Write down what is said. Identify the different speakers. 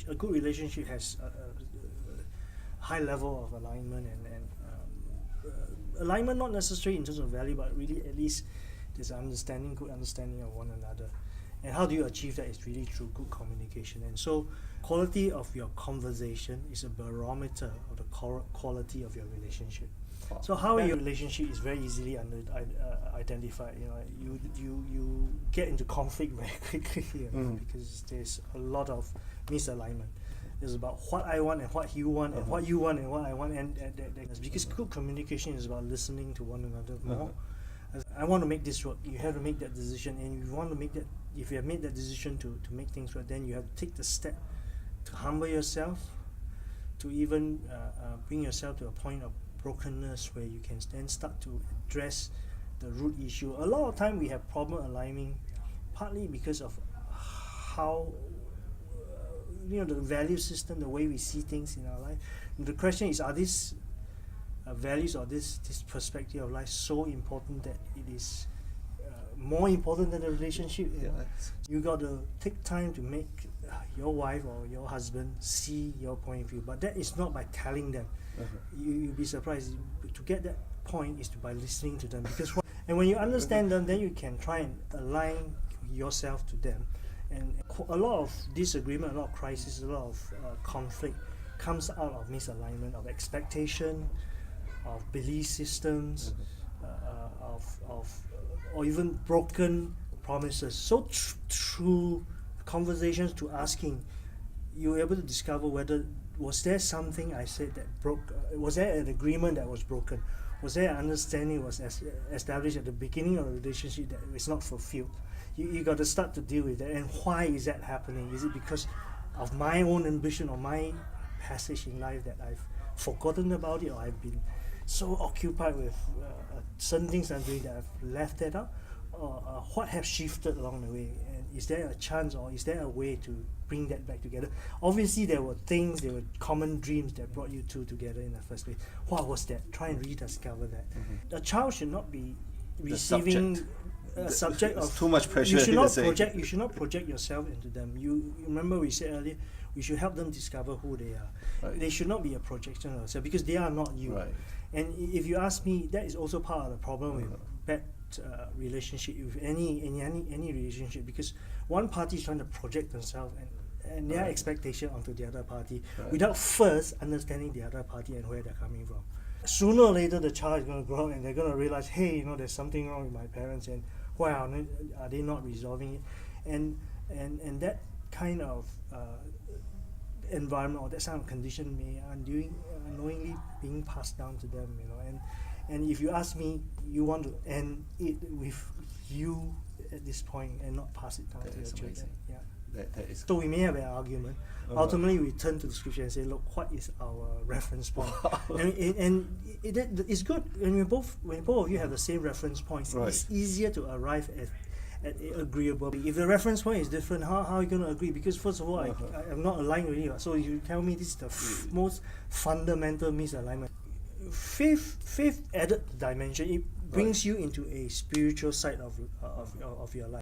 Speaker 1: a good relationship has a high level of alignment and alignment, not necessarily in terms of value, but really at least there's good understanding of one another. And how do you achieve that? Is really through good communication. And so quality of your conversation is a barometer of the quality of your relationship. So how your relationship is very easily identified. You get into conflict very quickly because there's a lot of misalignment. It's about what I want and what you want and what you want and what I want, and because good communication is about listening to one another more. I want to make this work. You have to make that decision, and you want to make that. If you have made that decision to make things work, then you have to take the step to humble yourself, to even bring yourself to a point of brokenness where you can then start to address the root issue. A lot of time we have problem aligning, partly because of how the value system, the way we see things in our life. And the question is, are these values or this perspective of life so important that it is more important than the relationship? You got to take time to make your wife or your husband see your point of view, but that is not by telling them. You'll be surprised. To get that point is by listening to them, because and when you understand them, then you can try and align yourself to them. And a lot of disagreement, a lot of crisis, a lot of conflict comes out of misalignment of expectation, of belief systems, or even broken promises. So through conversations, to asking, you were able to discover whether was there something I said that broke, was there an agreement that was broken, was there an understanding was established at the beginning of the relationship that is not fulfilled. You got to start to deal with that. And why is that happening? Is it because of my own ambition or my passage in life that I've forgotten about it, or I've been so occupied with certain things I'm doing that I've left that out? Or what has shifted along the way? And is there a chance, or is there a way to bring that back together? Obviously there were common dreams that brought you two together in the first place. What was that? Try and rediscover that. A child should not be receiving a subject of
Speaker 2: too much pressure.
Speaker 1: You should not project yourself into them. You remember we said earlier, we should help them discover who they are. Right. They should not be a projection of themselves, because they are not you. Right. And if you ask me, that is also part of the problem with bad relationship, with any relationship, because one party is trying to project themselves and their expectation onto the other party without first understanding the other party and where they're coming from. Sooner or later, the child is going to grow up and they're going to realize, hey, there's something wrong with my parents, and why are they not resolving it? And that kind of environment or that kind of condition may unknowingly being passed down to them, and if you ask me, you want to end it with you at this point and not pass it down to your children. That is so we may have an argument. Ultimately, we turn to the scripture and say, look, what is our reference point? and it's good when both of you have the same reference points. It's easier to arrive at agreeable. If the reference point is different, how are you going to agree? Because first of all, I'm not aligned with you. So you tell me this is the most fundamental misalignment. Fifth added dimension, it brings you into a spiritual side of your life.